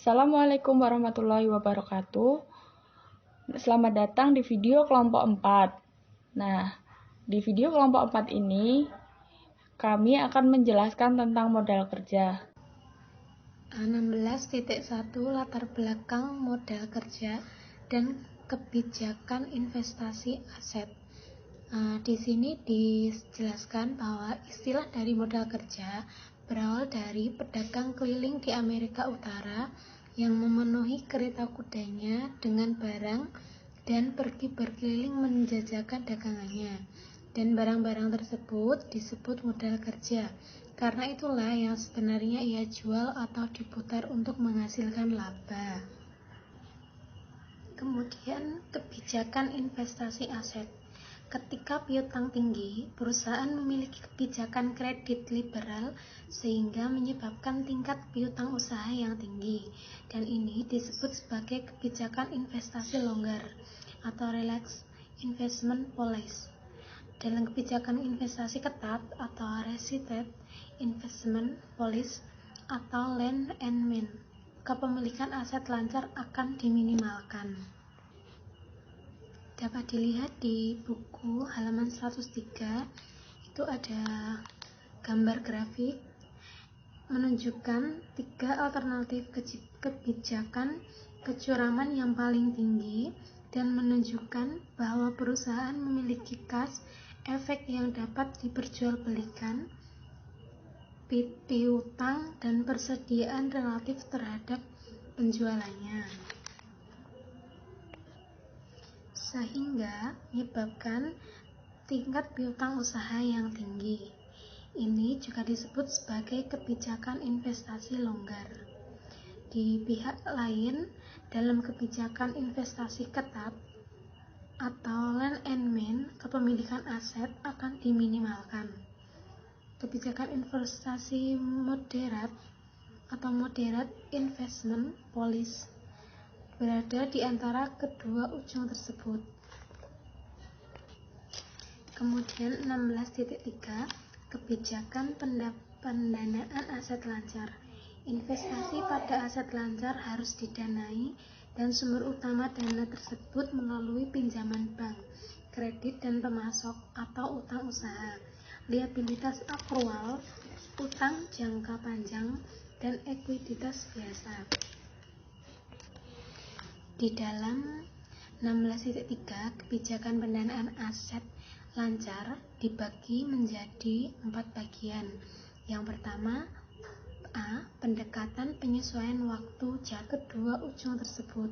Assalamualaikum warahmatullahi wabarakatuh. Selamat datang di video kelompok 4. Nah, di video kelompok 4 ini kami akan menjelaskan tentang modal kerja. 16.1 Latar belakang modal kerja dan kebijakan investasi aset. Di sini dijelaskan bahwa istilah dari modal kerja berawal dari pedagang keliling di Amerika Utara yang memenuhi kereta kudanya dengan barang dan pergi berkeliling menjajakan dagangannya. Dan barang-barang tersebut disebut modal kerja. Karena itulah yang sebenarnya ia jual atau diputar untuk menghasilkan laba. Kemudian kebijakan investasi aset. Ketika piutang tinggi, perusahaan memiliki kebijakan kredit liberal sehingga menyebabkan tingkat piutang usaha yang tinggi, dan ini disebut sebagai kebijakan investasi longgar atau relaxed investment policy. Dalam kebijakan investasi ketat atau restricted investment policy atau land and main, kepemilikan aset lancar akan diminimalkan. Dapat dilihat di buku halaman 103, itu ada gambar grafik menunjukkan 3 alternatif kebijakan kecuraman yang paling tinggi dan menunjukkan bahwa perusahaan memiliki kas efek yang dapat diperjualbelikan, piutang, dan persediaan relatif terhadap penjualannya, sehingga menyebabkan tingkat piutang usaha yang tinggi. Ini juga disebut sebagai kebijakan investasi longgar. Di pihak lain, dalam kebijakan investasi ketat atau land and main, kepemilikan aset akan diminimalkan. Kebijakan investasi moderat atau moderate investment policy berada di antara kedua ujung tersebut. Kemudian 16.3 kebijakan pendanaan aset lancar. Investasi pada aset lancar harus didanai dan sumber utama dana tersebut melalui pinjaman bank, kredit dan pemasok atau utang usaha, liabilitas akrual, utang jangka panjang, dan ekuiditas biasa. Di dalam 16.3 kebijakan pendanaan aset lancar dibagi menjadi 4 bagian. Yang pertama, A. Pendekatan penyesuaian waktu jatuh kedua ujung tersebut.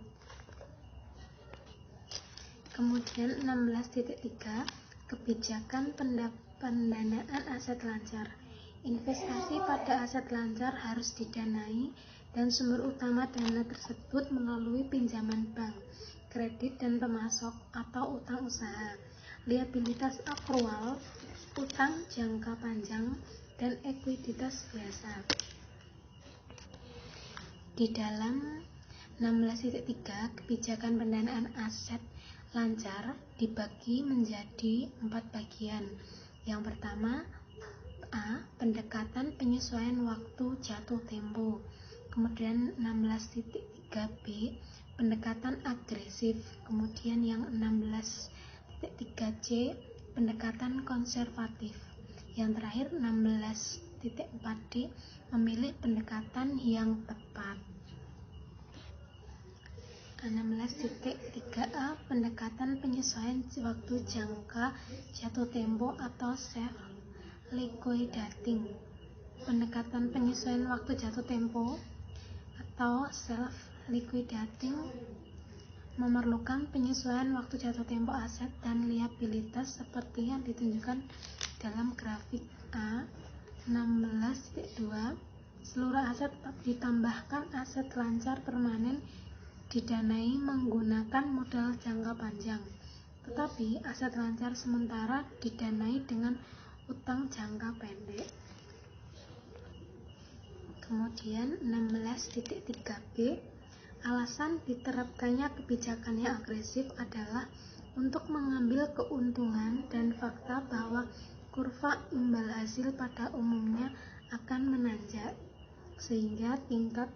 Kemudian 16.3 kebijakan pendanaan aset lancar. Investasi pada aset lancar harus didanai dan sumber utama dana tersebut melalui pinjaman bank, kredit dan pemasok atau utang usaha, liabilitas akrual, utang jangka panjang, dan ekuiditas biasa. Di dalam 16.3 kebijakan pendanaan aset lancar dibagi menjadi 4 bagian. Yang pertama, A. Pendekatan penyesuaian waktu jatuh tempo. Kemudian 16.3b pendekatan agresif. Kemudian yang 16.3c pendekatan konservatif. Yang terakhir 16.4d memilih pendekatan yang tepat. 16.3a pendekatan penyesuaian waktu jangka jatuh tempo atau self liquidating. Pendekatan penyesuaian waktu jatuh tempo atau self liquidating memerlukan penyesuaian waktu jatuh tempo aset dan liabilitas seperti yang ditunjukkan dalam grafik A. 16.2 seluruh aset ditambahkan aset lancar permanen didanai menggunakan modal jangka panjang, tetapi aset lancar sementara didanai dengan utang jangka pendek. Kemudian 16.3b alasan diterapkannya kebijakan yang agresif adalah untuk mengambil keuntungan dan fakta bahwa kurva imbal hasil pada umumnya akan menanjak, sehingga tingkat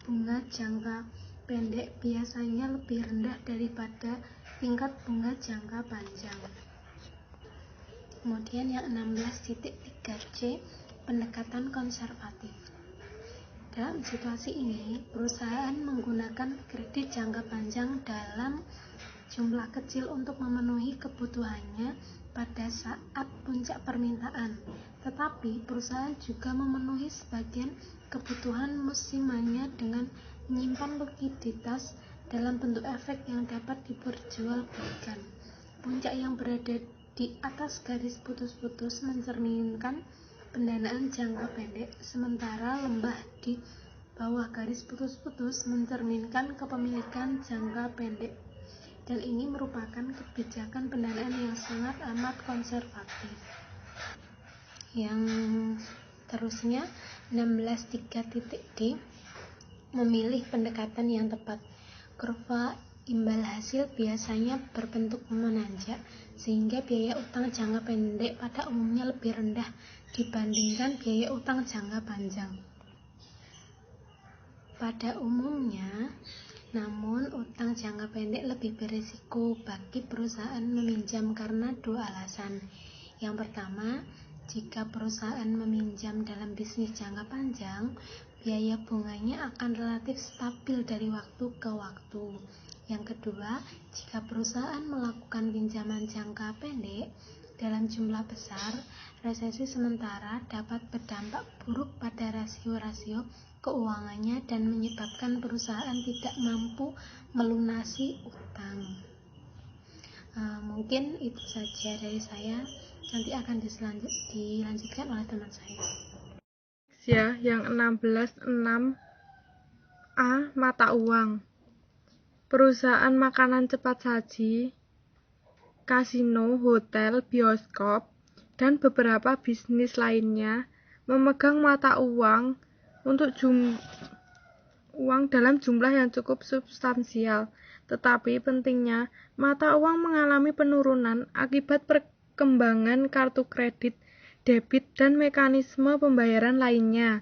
bunga jangka pendek biasanya lebih rendah daripada tingkat bunga jangka panjang. Kemudian yang 16.3C, pendekatan konservatif. Dalam situasi ini, perusahaan menggunakan kredit jangka panjang dalam jumlah kecil untuk memenuhi kebutuhannya pada saat puncak permintaan. Tetapi perusahaan juga memenuhi sebagian kebutuhan musimannya dengan menyimpan likuiditas dalam bentuk efek yang dapat diperjualbelikan. Puncak yang berada di atas garis putus-putus mencerminkan pendanaan jangka pendek, sementara lembah di bawah garis putus-putus mencerminkan kepemilikan jangka pendek. Dan ini merupakan kebijakan pendanaan yang sangat amat konservatif. Yang terusnya 16.3.D, memilih pendekatan yang tepat. Kurva imbal hasil biasanya berbentuk menanjak, sehingga biaya utang jangka pendek pada umumnya lebih rendah dibandingkan biaya utang jangka panjang. Pada umumnya, namun utang jangka pendek lebih berisiko bagi perusahaan meminjam karena dua alasan. Yang pertama, jika perusahaan meminjam dalam bisnis jangka panjang, biaya bunganya akan relatif stabil dari waktu ke waktu. Yang kedua, jika perusahaan melakukan pinjaman jangka pendek dalam jumlah besar, resesi sementara dapat berdampak buruk pada rasio-rasio keuangannya dan menyebabkan perusahaan tidak mampu melunasi utang. Mungkin itu saja dari saya. Nanti akan dilanjutkan oleh teman saya. Ya, yang 16.6a, mata uang. Perusahaan makanan cepat saji, kasino, hotel, bioskop, dan beberapa bisnis lainnya memegang mata uang untuk uang dalam jumlah yang cukup substansial. Tetapi pentingnya, mata uang mengalami penurunan akibat perkembangan kartu kredit, debit, dan mekanisme pembayaran lainnya.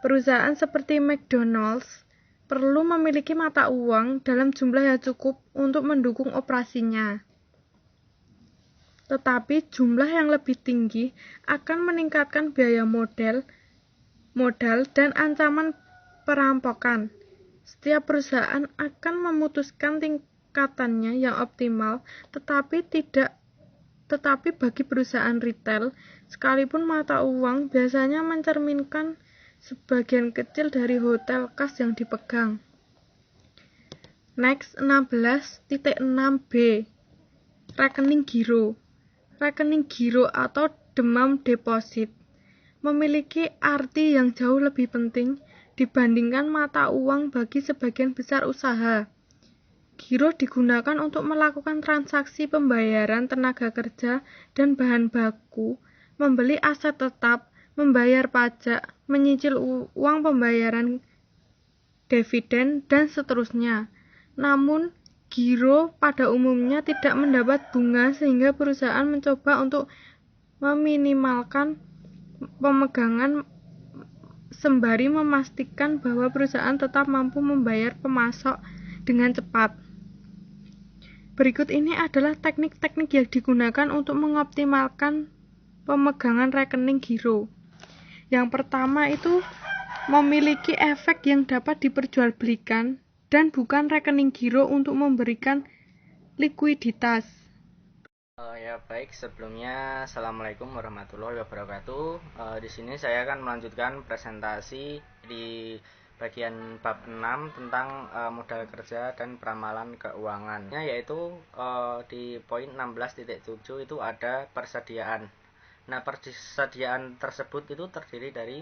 Perusahaan seperti McDonald's perlu memiliki mata uang dalam jumlah yang cukup untuk mendukung operasinya. Tetapi jumlah yang lebih tinggi akan meningkatkan biaya modal, dan ancaman perampokan. Setiap perusahaan akan memutuskan tingkatannya yang optimal, tetapi bagi perusahaan retail, sekalipun mata uang biasanya mencerminkan sebagian kecil dari hotel kas yang dipegang. Next, 16.6b, rekening giro. Rekening giro atau demand deposit memiliki arti yang jauh lebih penting dibandingkan mata uang bagi sebagian besar usaha. Giro digunakan untuk melakukan transaksi pembayaran tenaga kerja dan bahan baku, membeli aset tetap, membayar pajak, menyicil uang pembayaran dividen, dan seterusnya. Namun, giro pada umumnya tidak mendapat bunga sehingga perusahaan mencoba untuk meminimalkan pemegangan sembari memastikan bahwa perusahaan tetap mampu membayar pemasok dengan cepat. Berikut ini adalah teknik-teknik yang digunakan untuk mengoptimalkan pemegangan rekening giro. Yang pertama itu memiliki efek yang dapat diperjualbelikan dan bukan rekening giro untuk memberikan likuiditas. Ya baik, sebelumnya Assalamualaikum warahmatullahi wabarakatuh. Di sini saya akan melanjutkan presentasi di bagian bab 6 tentang modal kerja dan peramalan keuangan, yaitu di poin 16.7 itu ada persediaan. Nah, persediaan tersebut itu terdiri dari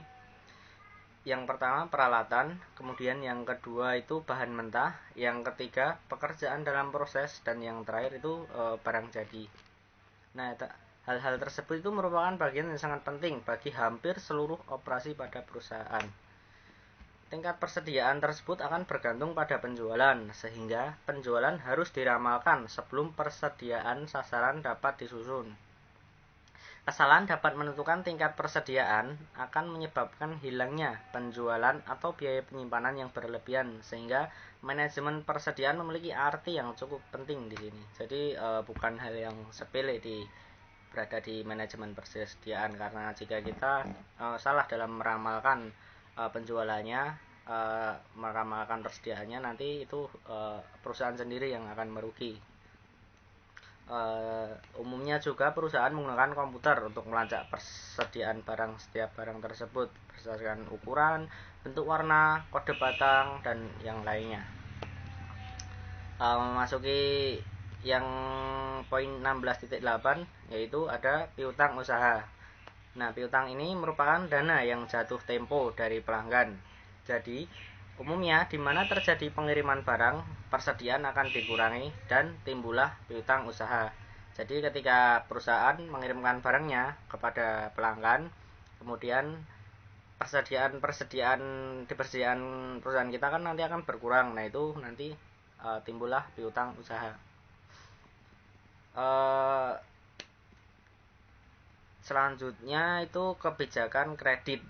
yang pertama peralatan, kemudian yang kedua itu bahan mentah, yang ketiga pekerjaan dalam proses, dan yang terakhir itu barang jadi. Nah, hal-hal tersebut itu merupakan bagian yang sangat penting bagi hampir seluruh operasi pada perusahaan. Tingkat persediaan tersebut akan bergantung pada penjualan, sehingga penjualan harus diramalkan sebelum persediaan sasaran dapat disusun. Kesalahan dapat menentukan tingkat persediaan akan menyebabkan hilangnya penjualan atau biaya penyimpanan yang berlebihan, sehingga manajemen persediaan memiliki arti yang cukup penting di sini. Jadi bukan hal yang sepele berada di manajemen persediaan, karena jika kita salah dalam meramalkan penjualannya, meramalkan persediaannya, nanti itu perusahaan sendiri yang akan merugi. Umumnya juga perusahaan menggunakan komputer untuk melacak persediaan barang. Setiap barang tersebut berdasarkan ukuran, bentuk, warna, kode batang, dan yang lainnya. Memasuki yang poin 16.8, yaitu ada piutang usaha. Nah, piutang ini merupakan dana yang jatuh tempo dari pelanggan. Jadi umumnya di mana terjadi pengiriman barang, persediaan akan dikurangi dan timbullah piutang usaha. Jadi ketika perusahaan mengirimkan barangnya kepada pelanggan, kemudian persediaan di persediaan perusahaan kita kan nanti akan berkurang. Nah, itu nanti timbullah piutang usaha. Selanjutnya itu kebijakan kredit.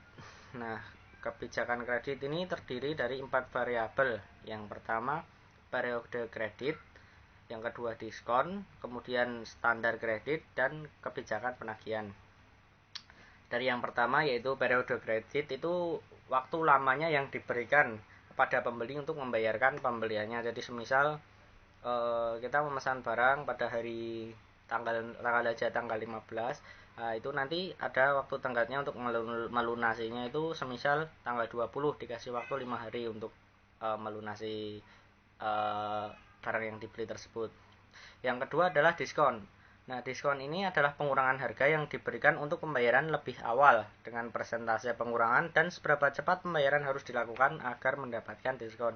Nah, kebijakan kredit ini terdiri dari 4 variabel. Yang pertama, periode kredit, yang kedua diskon, kemudian standar kredit, dan kebijakan penagihan. Dari yang pertama yaitu periode kredit, itu waktu lamanya yang diberikan kepada pembeli untuk membayarkan pembeliannya. Jadi semisal kita memesan barang pada hari tanggal aja tanggal 15, itu nanti ada waktu tenggatnya untuk melunasinya, itu semisal tanggal 20 dikasih waktu 5 hari untuk melunasi barang yang dibeli tersebut. Yang kedua adalah diskon. Nah, diskon ini adalah pengurangan harga yang diberikan untuk pembayaran lebih awal dengan persentase pengurangan dan seberapa cepat pembayaran harus dilakukan agar mendapatkan diskon.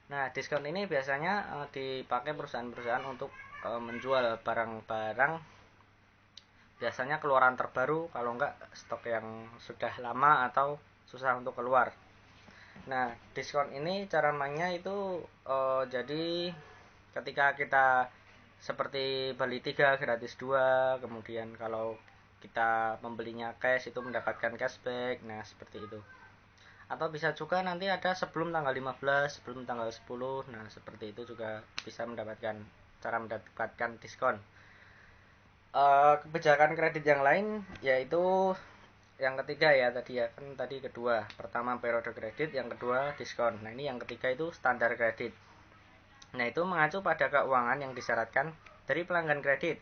Nah, diskon ini biasanya dipakai perusahaan-perusahaan untuk menjual barang-barang biasanya keluaran terbaru, kalau enggak stok yang sudah lama atau susah untuk keluar. Nah, diskon ini cara mainnya itu jadi ketika kita seperti beli 3 gratis 2, kemudian kalau kita membelinya cash itu mendapatkan cashback. Nah, seperti itu. Atau bisa juga nanti ada sebelum tanggal 15, sebelum tanggal 10. Nah, seperti itu juga bisa mendapatkan diskon. Kebijakan kredit yang lain yaitu yang ketiga ya, tadi kedua. Pertama periode kredit, yang kedua diskon. Nah, ini yang ketiga itu standar kredit. Nah, itu mengacu pada keuangan yang disyaratkan dari pelanggan kredit.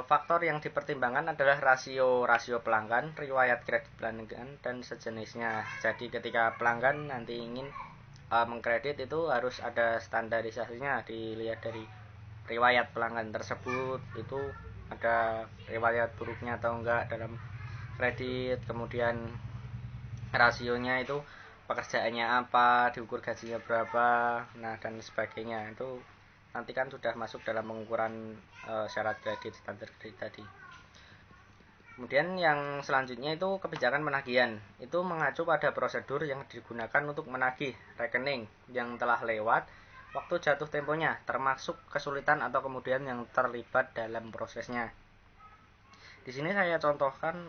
Faktor yang dipertimbangkan adalah rasio pelanggan, riwayat kredit pelanggan, dan sejenisnya. Jadi ketika pelanggan nanti ingin mengkredit, itu harus ada standarisasinya, dilihat dari riwayat pelanggan tersebut, itu ada riwayat buruknya atau enggak dalam kredit, kemudian rasionya itu pekerjaannya apa, diukur gajinya berapa, nah dan sebagainya. Itu nanti kan sudah masuk dalam pengukuran syarat kredit, standar kredit tadi. Kemudian yang selanjutnya itu kebijakan penagihan. Itu mengacu pada prosedur yang digunakan untuk menagih rekening yang telah lewat waktu jatuh temponya, termasuk kesulitan atau kemudian yang terlibat dalam prosesnya. Di sini saya contohkan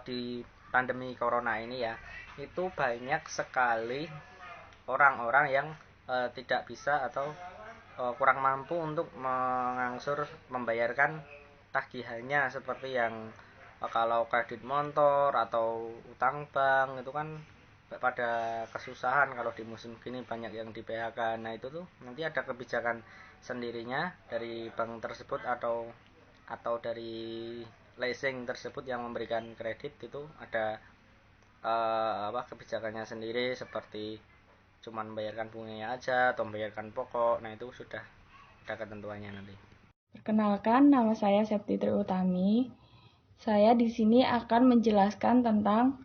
di pandemi corona ini ya, itu banyak sekali orang-orang yang tidak bisa atau kurang mampu untuk mengangsur membayarkan tagihannya, seperti yang kalau kredit motor atau utang bank itu kan pada kesusahan kalau di musim gini, banyak yang di PHK. Nah, itu tuh nanti ada kebijakan sendirinya dari bank tersebut atau dari leasing tersebut yang memberikan kredit, itu ada kebijakannya sendiri, seperti cuman membayarkan bunganya aja atau membayarkan pokok. Nah, itu sudah ada ketentuannya nanti. Perkenalkan, nama saya Septi Triutami. Saya di sini akan menjelaskan tentang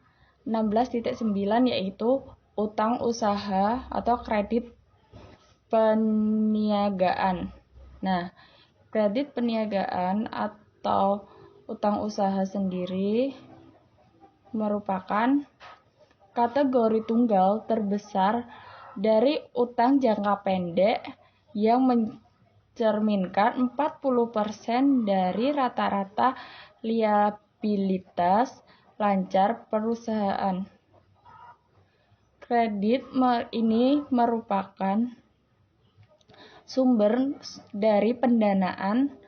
16.9, yaitu utang usaha atau kredit peniagaan. Nah, kredit peniagaan atau utang usaha sendiri merupakan kategori tunggal terbesar dari utang jangka pendek yang mencerminkan 40% dari rata-rata liabilitas lancar perusahaan. Kredit ini merupakan sumber dari pendanaan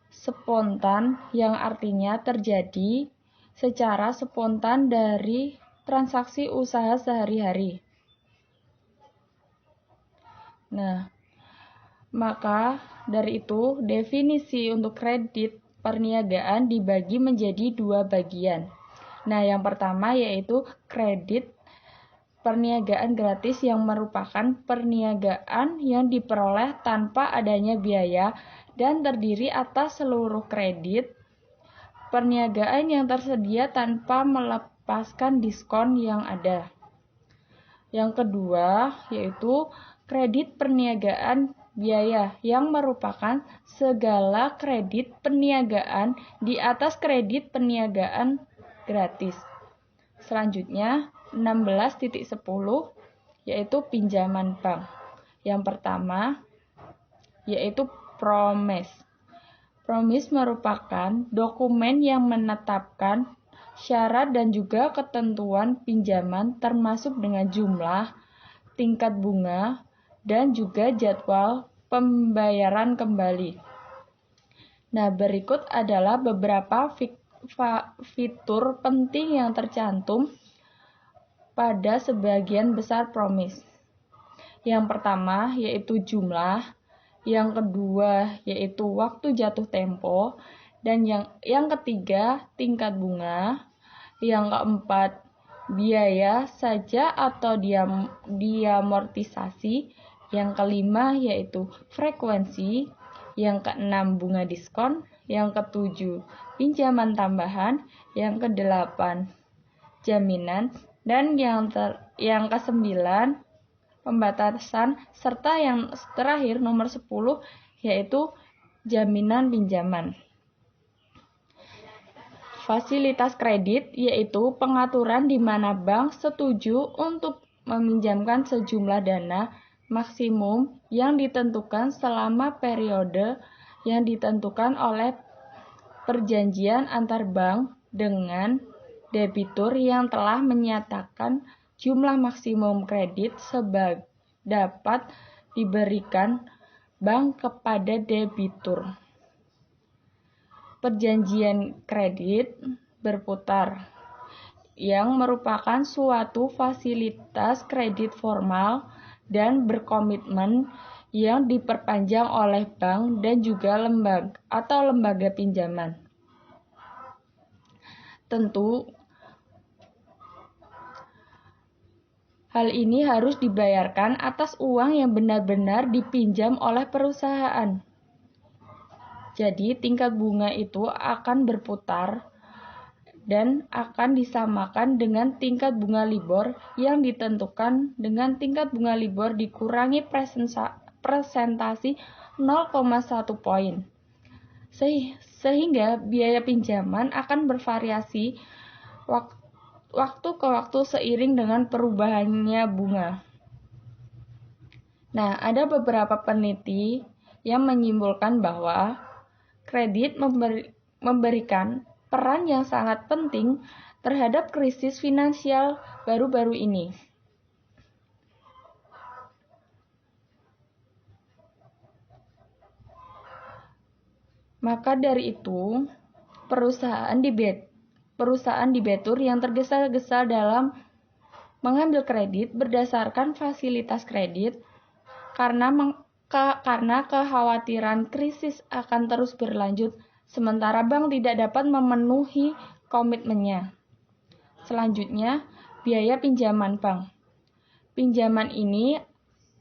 spontan yang artinya terjadi secara spontan dari transaksi usaha sehari-hari. Nah, maka dari itu definisi untuk kredit perniagaan dibagi menjadi dua bagian. Nah, yang pertama yaitu kredit perniagaan gratis yang merupakan perniagaan yang diperoleh tanpa adanya biaya dan terdiri atas seluruh kredit perniagaan yang tersedia tanpa melepaskan diskon yang ada. Yang kedua yaitu kredit perniagaan biaya yang merupakan segala kredit perniagaan di atas kredit perniagaan gratis. Selanjutnya 16.10 yaitu pinjaman bank. Yang pertama yaitu promise. Promise merupakan dokumen yang menetapkan syarat dan juga ketentuan pinjaman termasuk dengan jumlah, tingkat bunga, dan juga jadwal pembayaran kembali. Nah, berikut adalah beberapa fitur penting yang tercantum pada sebagian besar promise. Yang pertama yaitu jumlah, yang kedua yaitu waktu jatuh tempo, dan yang ketiga tingkat bunga, yang keempat biaya saja atau diamortisasi, yang kelima yaitu frekuensi, yang keenam bunga diskon, yang ketujuh pinjaman tambahan, yang kedelapan jaminan, dan yang kesembilan pembatasan, serta yang terakhir nomor 10 yaitu jaminan pinjaman. Fasilitas kredit yaitu pengaturan di mana bank setuju untuk meminjamkan sejumlah dana maksimum yang ditentukan selama periode yang ditentukan oleh perjanjian antar bank dengan debitur yang telah menyatakan jumlah maksimum kredit dapat diberikan bank kepada debitur. Perjanjian kredit berputar yang merupakan suatu fasilitas kredit formal dan berkomitmen yang diperpanjang oleh bank dan juga lembaga pinjaman. Tentu hal ini harus dibayarkan atas uang yang benar-benar dipinjam oleh perusahaan. Jadi tingkat bunga itu akan berputar dan akan disamakan dengan tingkat bunga LIBOR yang ditentukan dengan tingkat bunga LIBOR dikurangi presentasi 0,1 poin. Sehingga biaya pinjaman akan bervariasi waktu ke waktu seiring dengan perubahannya bunga. Nah, ada beberapa peneliti yang menyimpulkan bahwa kredit memberikan peran yang sangat penting terhadap krisis finansial baru-baru ini. Maka dari itu, perusahaan debitur yang tergesa-gesa dalam mengambil kredit berdasarkan fasilitas kredit karena kekhawatiran krisis akan terus berlanjut, sementara bank tidak dapat memenuhi komitmennya. Selanjutnya, biaya pinjaman bank. Pinjaman ini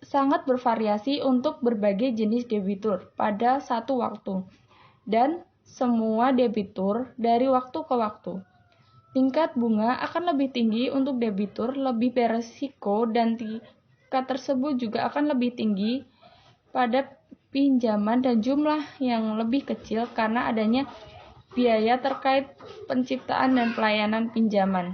sangat bervariasi untuk berbagai jenis debitur pada satu waktu, dan semua debitur dari waktu ke waktu. Tingkat bunga akan lebih tinggi untuk debitur lebih beresiko dan tingkat tersebut juga akan lebih tinggi pada pinjaman dan jumlah yang lebih kecil karena adanya biaya terkait penciptaan dan pelayanan pinjaman.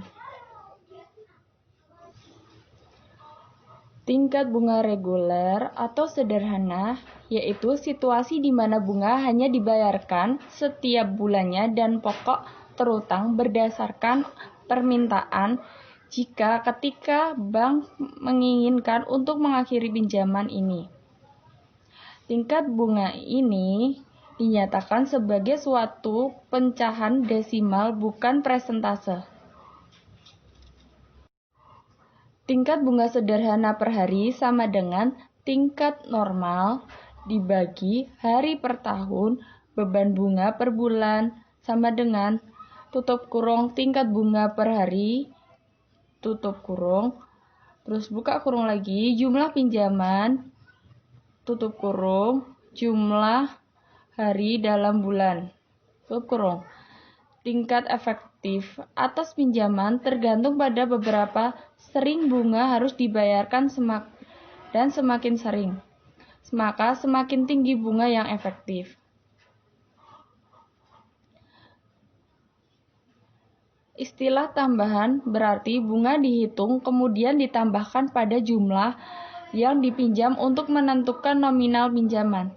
Tingkat bunga reguler atau sederhana yaitu situasi di mana bunga hanya dibayarkan setiap bulannya dan pokok terutang berdasarkan permintaan jika ketika bank menginginkan untuk mengakhiri pinjaman ini. Tingkat bunga ini dinyatakan sebagai suatu pecahan desimal bukan persentase. Tingkat bunga sederhana per hari sama dengan tingkat normal dibagi hari per tahun, beban bunga per bulan sama dengan tutup kurung tingkat bunga per hari, tutup kurung, terus buka kurung lagi, jumlah pinjaman, tutup kurung, jumlah hari dalam bulan, tutup kurung. Tingkat efektif atas pinjaman tergantung pada beberapa sering bunga harus dibayarkan dan semakin sering, maka semakin tinggi bunga yang efektif. Istilah tambahan berarti bunga dihitung kemudian ditambahkan pada jumlah yang dipinjam untuk menentukan nominal pinjaman.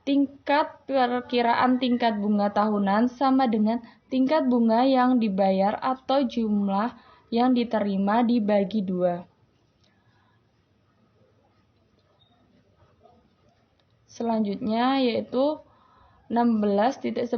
Tingkat perkiraan tingkat bunga tahunan sama dengan tingkat bunga yang dibayar atau jumlah yang diterima dibagi 2. Selanjutnya yaitu 16.11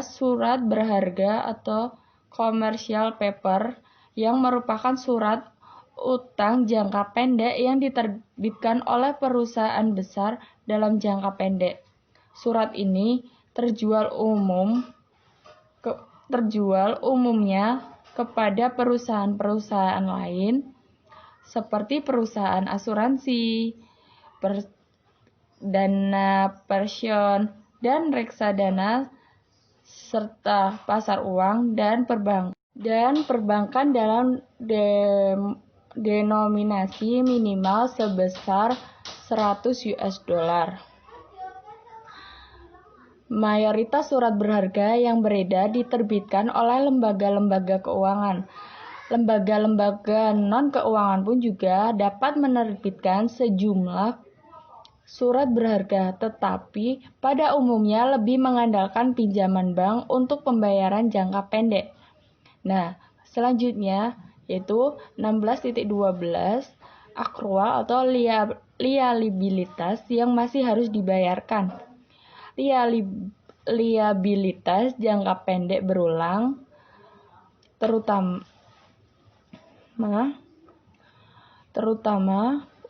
surat berharga atau commercial paper yang merupakan surat utang jangka pendek yang diterbitkan oleh perusahaan besar dalam jangka pendek. Surat ini terjual umumnya kepada perusahaan-perusahaan lain seperti perusahaan asuransi, dana pensiun, dan reksadana serta pasar uang dan perbankan dalam denominasi minimal sebesar $100. Mayoritas surat berharga yang beredar diterbitkan oleh lembaga-lembaga keuangan. Lembaga-lembaga non-keuangan pun juga dapat menerbitkan sejumlah surat berharga, tetapi pada umumnya lebih mengandalkan pinjaman bank untuk pembayaran jangka pendek. Nah, selanjutnya yaitu 16.12 akrual atau liabilitas yang masih harus dibayarkan. Liabilitas jangka pendek berulang terutama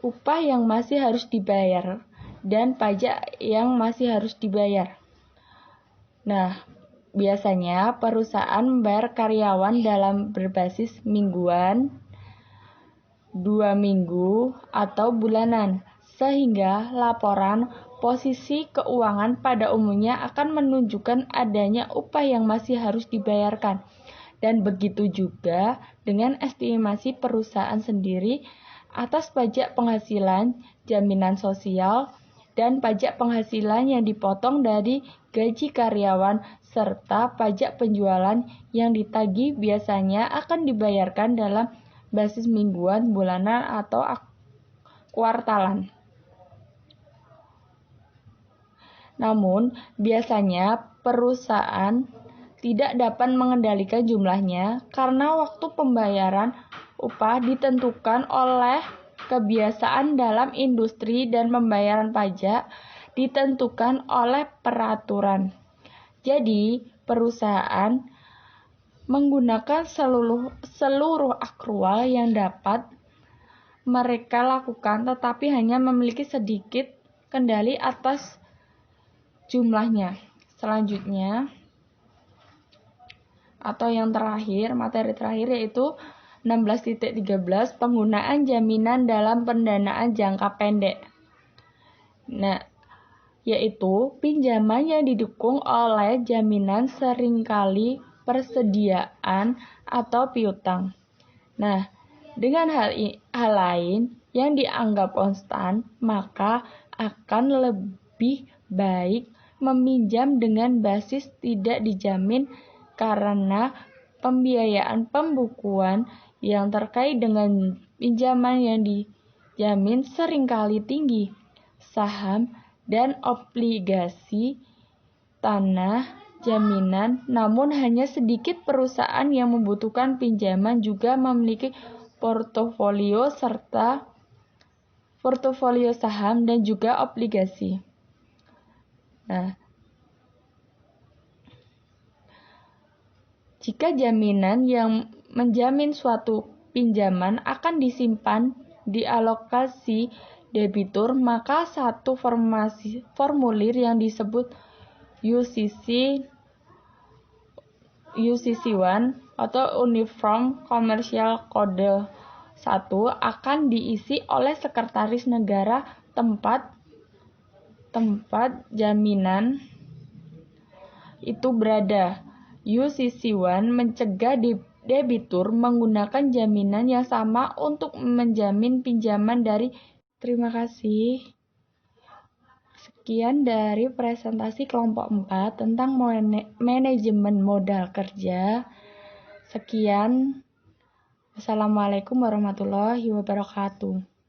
upah yang masih harus dibayar dan pajak yang masih harus dibayar. Nah, biasanya perusahaan membayar karyawan dalam berbasis mingguan, 2 minggu, atau bulanan, sehingga laporan posisi keuangan pada umumnya akan menunjukkan adanya upah yang masih harus dibayarkan. Dan begitu juga dengan estimasi perusahaan sendiri atas pajak penghasilan, jaminan sosial, dan pajak penghasilan yang dipotong dari gaji karyawan, serta pajak penjualan yang ditagih biasanya akan dibayarkan dalam basis mingguan, bulanan, atau kuartalan. Namun, biasanya perusahaan tidak dapat mengendalikan jumlahnya karena waktu pembayaran upah ditentukan oleh kebiasaan dalam industri dan pembayaran pajak ditentukan oleh peraturan. Jadi, perusahaan menggunakan seluruh akrual yang dapat mereka lakukan, tetapi hanya memiliki sedikit kendali atas jumlahnya. Selanjutnya, atau yang terakhir, materi terakhir yaitu 16.13 penggunaan jaminan dalam pendanaan jangka pendek. Nah, yaitu pinjaman yang didukung oleh jaminan seringkali persediaan atau piutang. Nah, dengan hal lain yang dianggap konstan, maka akan lebih baik meminjam dengan basis tidak dijamin karena pembiayaan pembukuan yang terkait dengan pinjaman yang dijamin seringkali tinggi. Saham dan obligasi tanah jaminan, namun hanya sedikit perusahaan yang membutuhkan pinjaman juga memiliki portofolio serta portofolio saham dan juga obligasi. Nah, jika jaminan yang menjamin suatu pinjaman akan disimpan di alokasi debitur, maka satu formulir yang disebut UCC1 atau Uniform Commercial Code 1 akan diisi oleh sekretaris negara tempat jaminan itu berada. UCC1 mencegah debitur menggunakan jaminan yang sama untuk menjamin pinjaman dari. Terima kasih. Sekian dari presentasi kelompok 4 tentang manajemen modal kerja. Sekian. Wassalamualaikum warahmatullahi wabarakatuh.